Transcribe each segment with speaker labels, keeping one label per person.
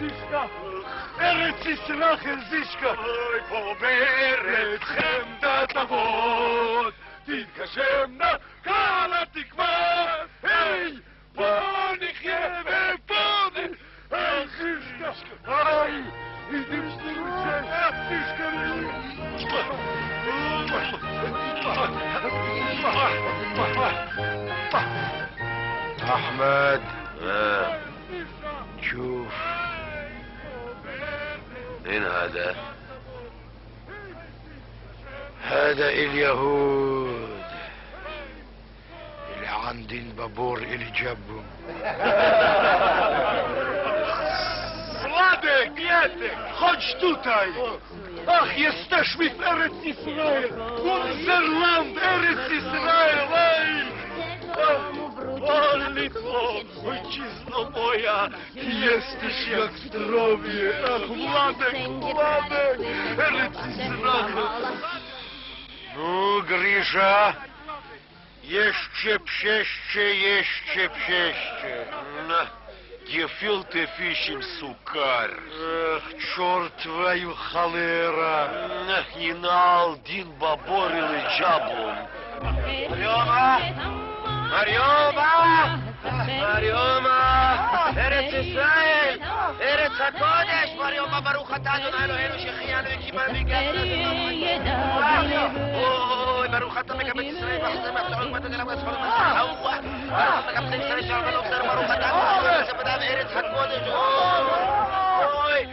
Speaker 1: זישקה, ארץ ישראל זישקה, אוי פה בארץ חמדת אבות, תתגשמנה כל התקווה, היי, בוא נחיה ופה היי זישקה, היי, אידים שתרוצה, זישקה
Speaker 2: أحمد شوف
Speaker 3: مين هذا؟
Speaker 2: هذا اليهود اللي عندين بابور اللي جابهم
Speaker 1: Wladek, Jedek, chodź tutaj! Ach, jesteśmy w Eretz Israel! Unser Land, Eretz Israel! O, Litwo, ojczyzno moja, jesteś jak zdrowie! Ach, Wladek, Wladek, Eretz Israel!
Speaker 2: Ну, Гриша, еще пшеще.
Speaker 3: Gefühlte Fischem Sukar.
Speaker 2: Эх, черт твою холера!
Speaker 3: Hinal din babor ili džablom. Marioma! Eretz Israel! Eretz HaKodesh! Marioma, Baruch Ata Adonai Eloheinu שהחיינו וקיבלנו אוי, ברוך אתה מקבל ישראל, מחזר מהפתעות ומתת אליו הצפון ומסחר ברוך אתה מקבל ישראל שער ולאופסר, ברוך אתה שבדה בארץ הקודש, אוי,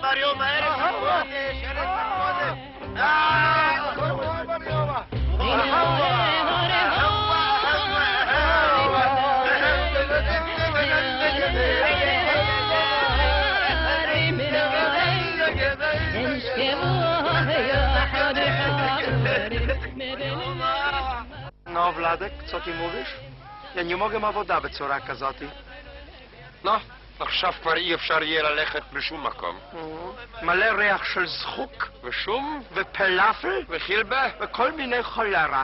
Speaker 3: מריומה, ארץ הקודש,
Speaker 4: No, Wladek, co ty mówisz? Ja nie mogę ma woda בצורה כזאת.
Speaker 3: נו, עכשיו כבר אי אפשר יהיה ללכת בשום מקום.
Speaker 4: מלא ריח של זחוק
Speaker 3: ושום?
Speaker 4: ופלאפל
Speaker 3: וחילבה?
Speaker 4: וכל מיני חולרה.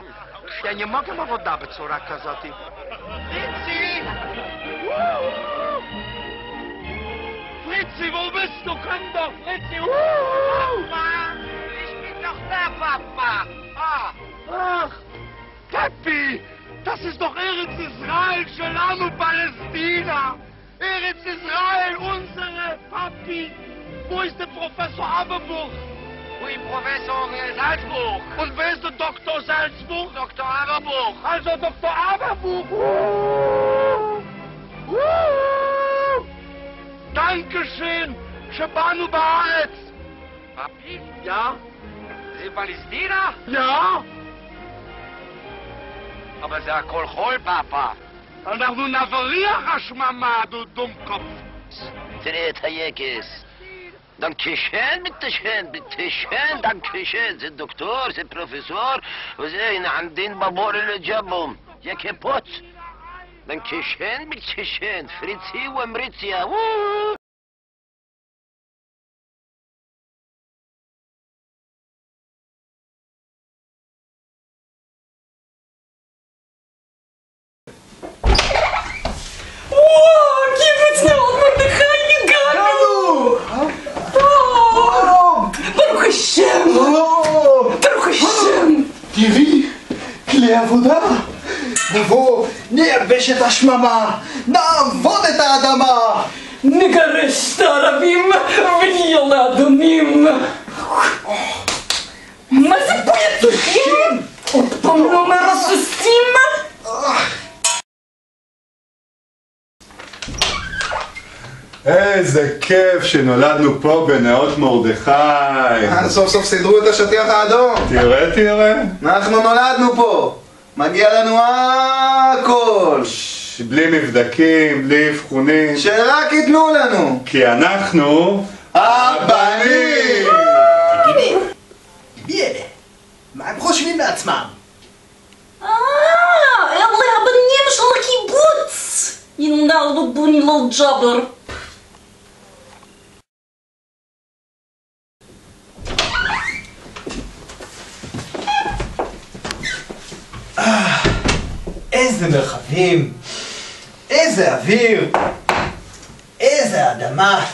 Speaker 4: Ja nie mogę ma woda בצורה כזאת.
Speaker 1: Fritzi, wo bist du? Komm doch, Fritzi!
Speaker 3: Ich bin doch da, Papa!
Speaker 1: Ach, Papi, das ist doch Eretz Israel, Shalom Palästina! Eretz Israel, unsere Papi! Wo ist der Professor Aberbuch?
Speaker 3: Wo ist Professor Salzburg?
Speaker 1: Und wer ist der Dr. Salzburg?
Speaker 3: Dr. Aberbuch!
Speaker 1: Also Dr. Aberbuch! Dankeschön! Shabanu Baaretz!
Speaker 3: Papi?
Speaker 1: Ja?
Speaker 3: זה פלסטינה?
Speaker 1: Ja?
Speaker 3: אבל זה הכל חול, פאפה.
Speaker 1: אנחנו נבריח השממה, du Dummkopf!
Speaker 3: תראה את היקס. דנקשן, bitteschön, דנקשן. זה דוקטור, זה פרופסור, וזה הנה ענדין בבור לג'בום. יקה פוץ. דנקשן, bitteschön. פריצי ומריציה.
Speaker 5: תראי, כלי עבודה. נבוא, נייבש את השממה, נעבוד את האדמה.
Speaker 6: נגרש את הערבים ונהיה לאדונים. מה זה פה יצוקים? עוד פעם לא מרססים?
Speaker 7: איזה כיף שנולדנו פה בנאות מרדכי.
Speaker 5: סוף סוף סידרו את השטיח האדום.
Speaker 7: תראה.
Speaker 5: אנחנו נולדנו פה. מגיע לנו הכל.
Speaker 7: בלי מבדקים, בלי אבחונים.
Speaker 5: שרק ייתנו לנו.
Speaker 7: כי אנחנו הבנים.
Speaker 5: מי אלה? מה הם חושבים לעצמם?
Speaker 6: אלה הבנים של הקיבוץ. ינאלו בוני לא ג'אבר.
Speaker 5: איזה מרחבים, איזה אוויר, איזה איזה אדמה.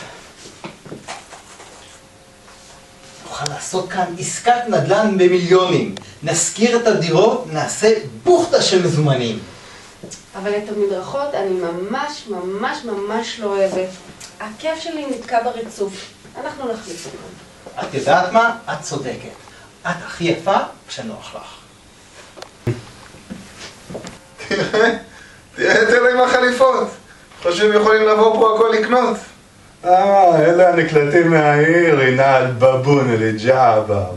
Speaker 5: נוכל לעשות כאן עסקת נדל"ן במיליונים. נשכיר את הדירות, נעשה בוכטה של מזומנים.
Speaker 6: אבל את המדרכות אני ממש ממש ממש לא אוהבת. הכיף שלי נתקע בריצוף. אנחנו נחליף אותם.
Speaker 5: את יודעת מה? את צודקת. את הכי יפה כשנוח לך.
Speaker 8: תראה את אלה עם החליפות. חושבים יכולים לבוא פה הכל לקנות.
Speaker 7: אלה הנקלטים מהעיר, עינל בבון אל-ג'עבר.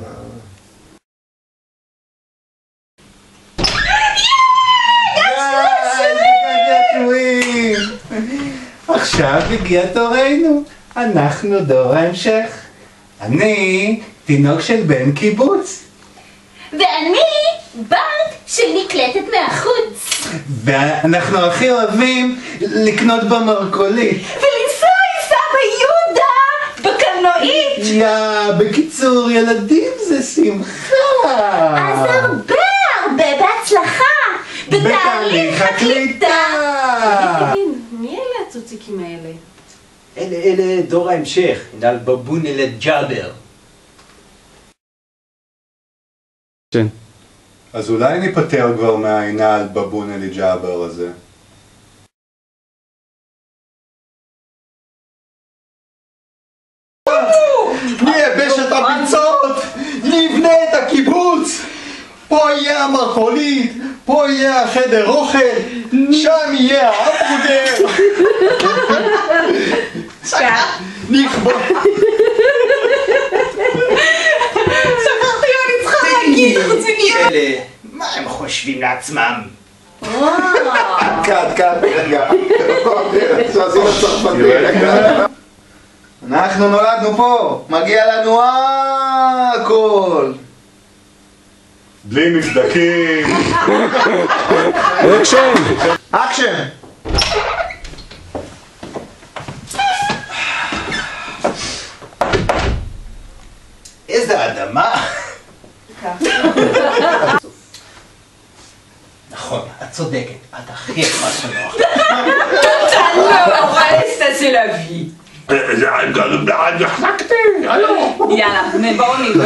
Speaker 7: עכשיו הגיע תורנו, אנחנו דור ההמשך. אני תינוק של בן קיבוץ.
Speaker 9: ואני בת של נקלטת מהחוץ.
Speaker 7: ואנחנו הכי אוהבים לקנות במרכולית.
Speaker 9: ולנסוע עם סבא יהודה בקלנועית.
Speaker 7: בקיצור, ילדים זה שמחה.
Speaker 9: אז הרבה בהצלחה בתהליך הקליטה.
Speaker 6: מי אלה הצוציקים האלה?
Speaker 5: אלה דור ההמשך, עינל בבון אל-ג'עבר.
Speaker 7: אז אולי ניפטר כבר מהעינל בבון אל-ג'עבר הזה.
Speaker 5: נייבש את הביצות, נבנה את הקיבוץ. פה יהיה המרכולית, פה יהיה החדר אוכל, שם יהיה ההמבורגר. נכבוד.
Speaker 6: שכחתי מה אני צריכה להגיד חוץ מנהיה.
Speaker 5: מה הם חושבים לעצמם? קט, רגע. שעשינו צרפתי, רגע. אנחנו נולדנו פה, מגיע לנו הכל.
Speaker 7: בלי מבדקים.
Speaker 5: אקשן! איזה אדמה! נכון, את צודקת, את הכי יפה שנוח.
Speaker 6: יאללה, בואו נבוא.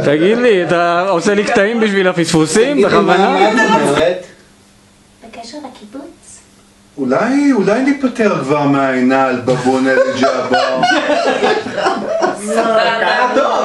Speaker 10: תגיד לי, אתה עושה לי קטעים בשביל הפספוסים? בכוונה?
Speaker 9: בקשר לקיבוץ?
Speaker 7: אולי ניפטר כבר מהעינל בבון אל-ג'עבר.
Speaker 5: סבבה.